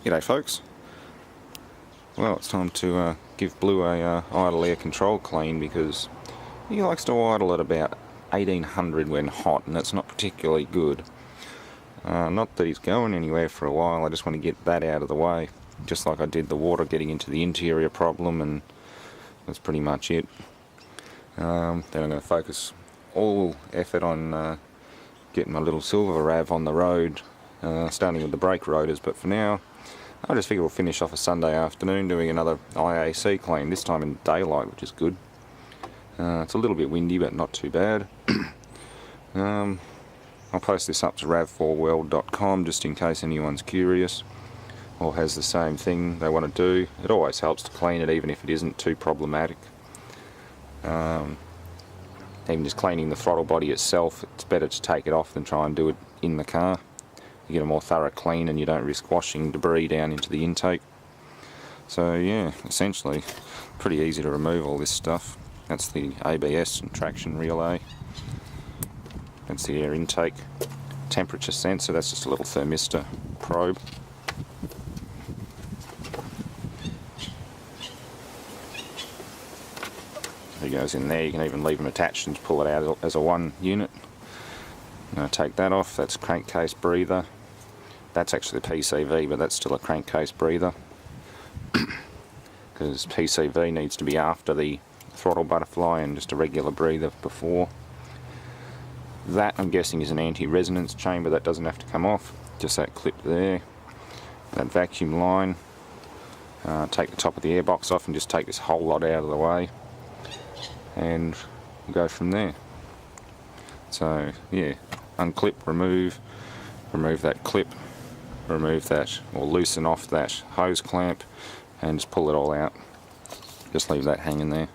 G'day folks. Well, it's time to give Blue a idle air control clean, because he likes to idle at about 1800 when hot, and that's not particularly good. Not that he's going anywhere for a while, I just want to get that out of the way, just like I did the water getting into the interior problem, and that's pretty much it. Then I'm going to focus all effort on getting my little silver RAV on the road, starting with the brake rotors, but for now I just figure we'll finish off a Sunday afternoon doing another IAC clean, this time in daylight, which is good. It's a little bit windy, but not too bad. I'll post this up to RAV4world.com just in case anyone's curious or has the same thing they want to do. It always helps to clean it, even if it isn't too problematic. Even just cleaning the throttle body itself, it's better to take it off than try and do it in the car. You get a more thorough clean and you don't risk washing debris down into the intake. So yeah, essentially pretty easy to remove all this stuff. That's the ABS and traction relay. That's the air intake temperature sensor, that's just a little thermistor probe. It goes in there, you can even leave them attached and pull it out as a one unit. I'm going to take that off, that's crankcase breather. That's actually the PCV, but that's still a crankcase breather. Because PCV needs to be after the throttle butterfly and just a regular breather before. That, I'm guessing, is an anti-resonance chamber, that doesn't have to come off, just that clip there. That vacuum line, take the top of the airbox off and just take this whole lot out of the way, and we'll go from there. So yeah, unclip, remove that clip, remove that, or loosen off that hose clamp, and just pull it all out. Just leave that hanging there.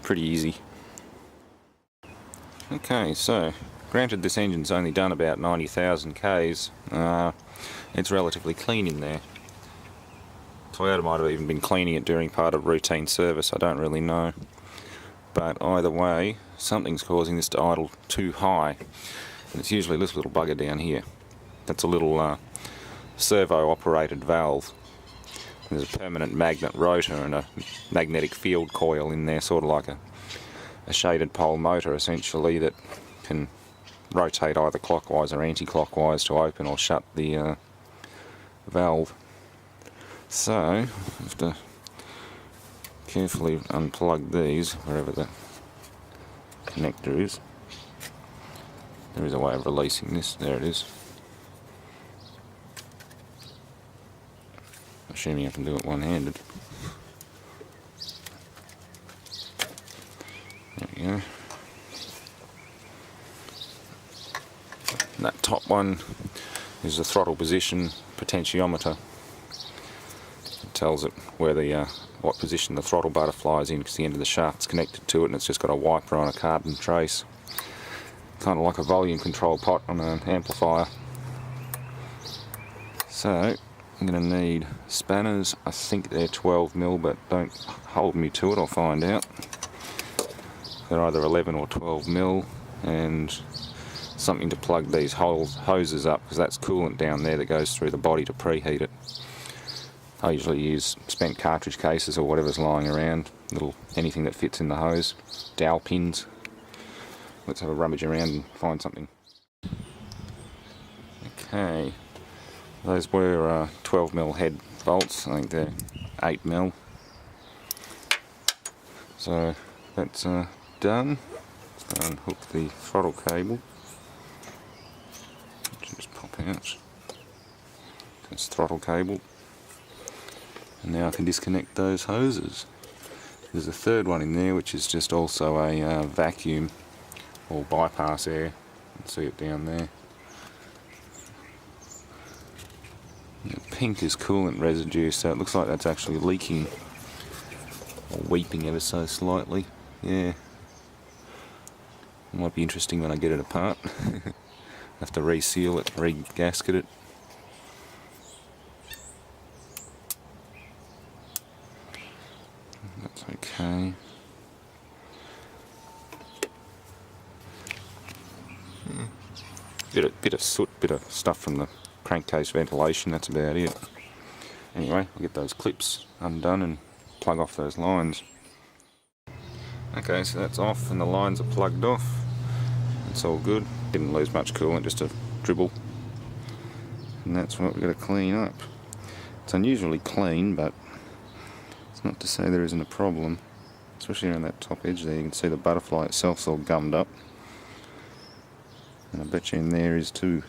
Pretty easy. Okay, so granted this engine's only done about 90,000 Ks, it's relatively clean in there. Toyota might have even been cleaning it during part of routine service, I don't really know. But either way, something's causing this to idle too high, and it's usually this little bugger down here. That's a little servo operated valve. There's a permanent magnet rotor and a magnetic field coil in there, sort of like a shaded pole motor essentially, that can rotate either clockwise or anti-clockwise to open or shut the valve. So I have to carefully unplug these wherever the connector is. There is a way of releasing this, there it is. Assuming I can do it one-handed. There we go. And that top one is the throttle position potentiometer. It tells it where the what position the throttle butterfly is in, because the end of the shaft's connected to it, and it's just got a wiper on a carbon trace. Kind of like a volume control pot on an amplifier. So I'm going to need spanners. I think they're 12mm, but don't hold me to it, I'll find out. They're either 11 or 12mm, and something to plug these hoses up, because that's coolant down there that goes through the body to preheat it. I usually use spent cartridge cases or whatever's lying around, anything that fits in the hose, dowel pins. Let's have a rummage around and find something. Okay. Those were 12mm head bolts, I think they're 8mm. So that's done. Unhook the throttle cable, which will just pop out. That's throttle cable. And now I can disconnect those hoses. There's a third one in there, which is just also a vacuum or bypass air. You can see it down there. Pink is coolant residue, so it looks like that's actually leaking or weeping ever so slightly. Yeah, it might be interesting when I get it apart. Have to reseal it, re-gasket it. That's okay. Bit of soot, bit of stuff from the crankcase ventilation, that's about it. Anyway, I'll get those clips undone and plug off those lines. Okay, so that's off and the lines are plugged off. It's all good. Didn't lose much coolant, just a dribble. And that's what we've got to clean up. It's unusually clean, but it's not to say there isn't a problem. Especially around that top edge there, you can see the butterfly itself's all gummed up. And I bet you in there is too.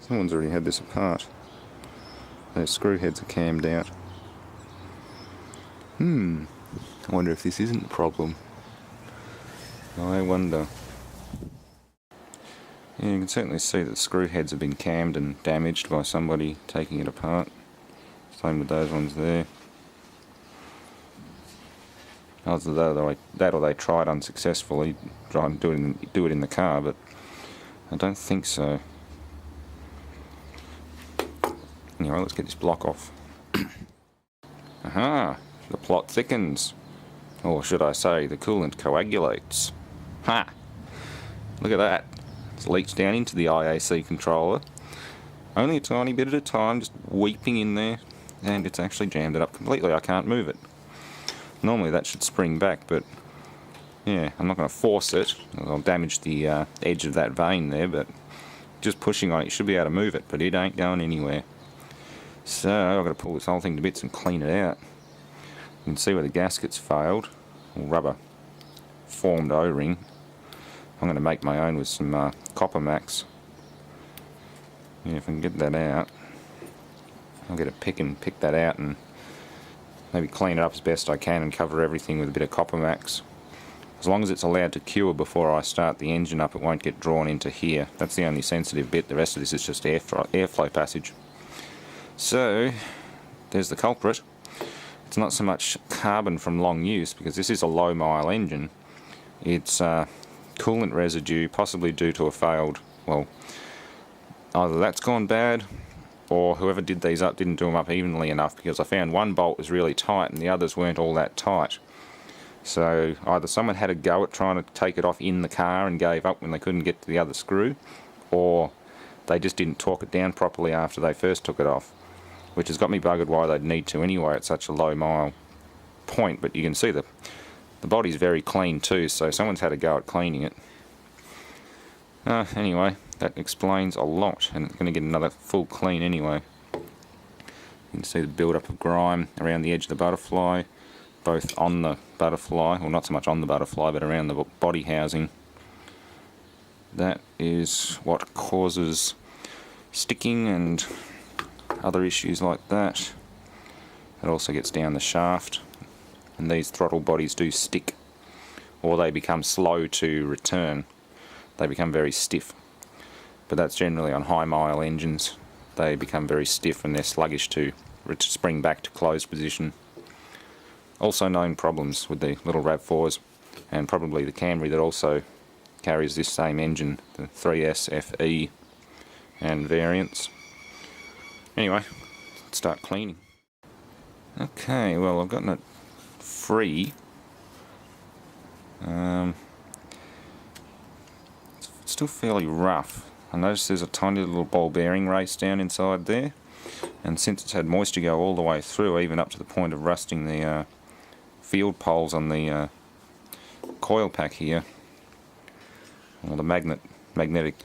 Someone's already had this apart. Those screw heads are cammed out. I wonder if this isn't the problem. I wonder. Yeah, you can certainly see that the screw heads have been cammed and damaged by somebody taking it apart. Same with those ones there. Either that or they tried unsuccessfully, try and do it in the car, but I don't think so. Anyway, let's get this block off. Aha! The plot thickens. Or should I say, the coolant coagulates. Ha! Look at that. It's leaked down into the IAC controller. Only a tiny bit at a time, just weeping in there. And it's actually jammed it up completely. I can't move it. Normally that should spring back, but yeah, I'm not going to force it. I'll damage the edge of that vein there, but just pushing on it, you should be able to move it, but it ain't going anywhere. So I've got to pull this whole thing to bits and clean it out. You can see where the gasket's failed. Rubber formed O-ring. I'm going to make my own with some copper max. Yeah, if I can get that out, I'll get a pick and pick that out and maybe clean it up as best I can and cover everything with a bit of copper max. As long as it's allowed to cure before I start the engine up, it won't get drawn into here. That's the only sensitive bit. The rest of this is just airflow passage. So there's the culprit. It's not so much carbon from long use, because this is a low mile engine. It's coolant residue, possibly due to a failed, well, either that's gone bad or whoever did these up didn't do them up evenly enough, because I found one bolt was really tight and the others weren't all that tight. So either someone had a go at trying to take it off in the car and gave up when they couldn't get to the other screw, or they just didn't torque it down properly after they first took it off, which has got me buggered why they'd need to anyway at such a low mile point. But you can see the body's very clean too, so someone's had a go at cleaning it. Anyway, that explains a lot, and it's going to get another full clean anyway. You can see the build-up of grime around the edge of the butterfly, both on the butterfly, well, not so much on the butterfly, but around the body housing. That is what causes sticking and other issues like that. It also gets down the shaft, and these throttle bodies do stick, or they become slow to return. They become very stiff, but that's generally on high mile engines. They become very stiff and they're sluggish to spring back to closed position. Also known problems with the little RAV4s, and probably the Camry that also carries this same engine, the 3S FE and variants. Anyway, let's start cleaning. Okay, well, I've gotten it free. It's still fairly rough. I noticed there's a tiny little ball bearing race down inside there, and since it's had moisture go all the way through, even up to the point of rusting the field poles on the coil pack here, or the magnetic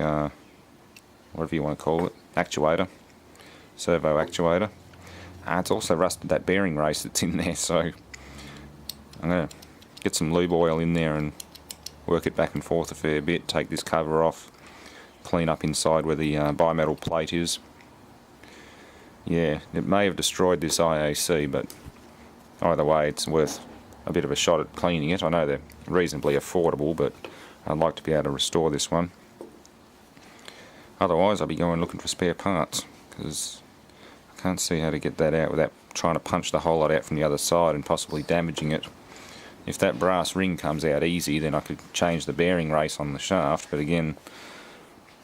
whatever you want to call it, actuator, servo actuator. It's also rusted that bearing race that's in there, so I'm going to get some lube oil in there and work it back and forth a fair bit, take this cover off, clean up inside where the bimetal plate is. Yeah, it may have destroyed this IAC, but either way it's worth a bit of a shot at cleaning it. I know they're reasonably affordable, but I'd like to be able to restore this one. Otherwise I'll be going looking for spare parts, because I can't see how to get that out without trying to punch the whole lot out from the other side and possibly damaging it. If that brass ring comes out easy, then I could change the bearing race on the shaft, but again,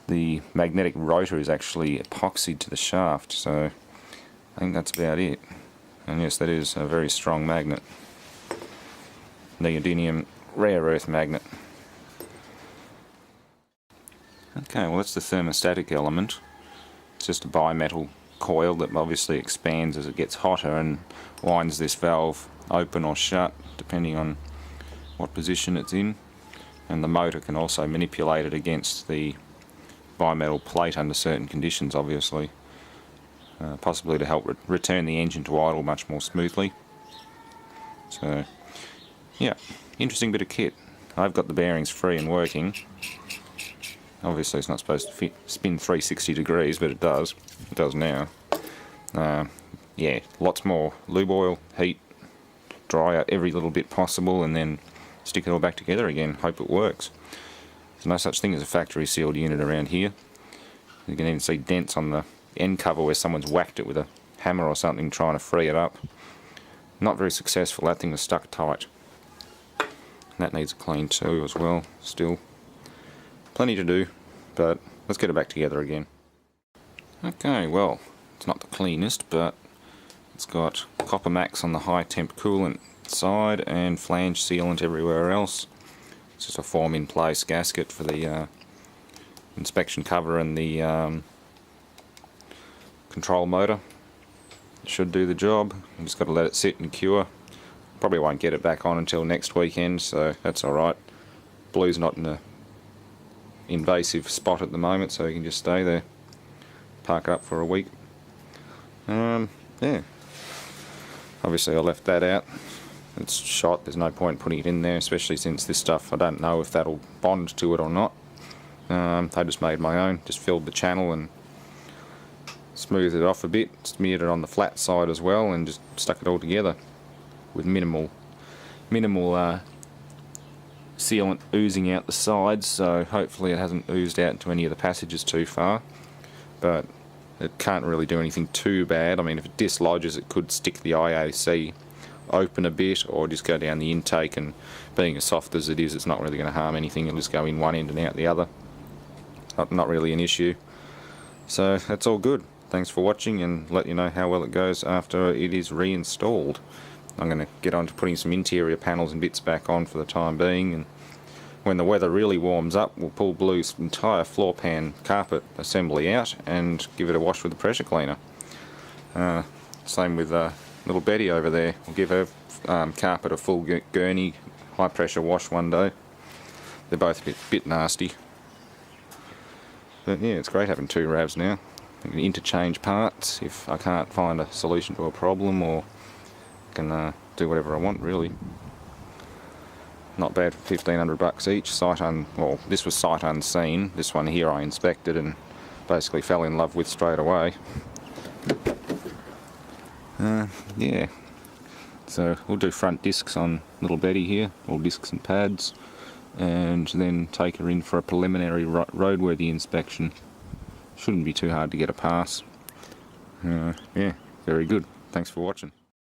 the magnetic rotor is actually epoxied to the shaft, so I think that's about it. And yes, that is a very strong magnet. Neodymium rare earth magnet. Okay, well that's the thermostatic element. It's just a bimetal coil that obviously expands as it gets hotter and winds this valve open or shut depending on what position it's in, and the motor can also manipulate it against the bimetal plate under certain conditions, obviously, possibly to help return the engine to idle much more smoothly. So yeah, interesting bit of kit. I've got the bearings free and working. Obviously it's not supposed to spin 360 degrees, but it does. It does now. Yeah, lots more lube oil, heat, dry out every little bit possible, and then stick it all back together again. Hope it works. There's no such thing as a factory sealed unit around here. You can even see dents on the end cover where someone's whacked it with a hammer or something trying to free it up. Not very successful. That thing was stuck tight. That needs a clean too as well. Still plenty to do, but let's get it back together again. Okay, well, it's not the cleanest, but it's got copper max on the high temp coolant side and flange sealant everywhere else. It's just a form in place gasket for the inspection cover and the control motor. It should do the job. I'm just got to let it sit and cure. Probably won't get it back on until next weekend, so that's alright. Blue's not in a invasive spot at the moment, so you can just stay there, park up for a week. Yeah, obviously I left that out. It's shot, there's no point putting it in there, especially since this stuff I don't know if that'll bond to it or not. I just made my own, just filled the channel and smoothed it off a bit, smeared it on the flat side as well, and just stuck it all together with minimal sealant oozing out the sides, so hopefully it hasn't oozed out into any of the passages too far, but it can't really do anything too bad. I mean, if it dislodges, it could stick the IAC open a bit or just go down the intake, and being as soft as it is, it's not really going to harm anything. It'll just go in one end and out the other. Not really an issue. So that's all good. Thanks for watching, and let you know how well it goes after it is reinstalled. I'm going to get on to putting some interior panels and bits back on for the time being, and when the weather really warms up, we'll pull Blue's entire floor pan carpet assembly out and give it a wash with a pressure cleaner. Same with little Betty over there. We'll give her carpet a full gurney high pressure wash one day. They're both a bit nasty. But yeah, it's great having two RAVs now. I can interchange parts if I can't find a solution to a problem, or can do whatever I want, really. Not bad for $1,500 each. Well, this was sight unseen. This one here I inspected and basically fell in love with straight away. Yeah. So we'll do front discs on little Betty here, all discs and pads, and then take her in for a preliminary roadworthy inspection. Shouldn't be too hard to get a pass. Yeah, very good. Thanks for watching.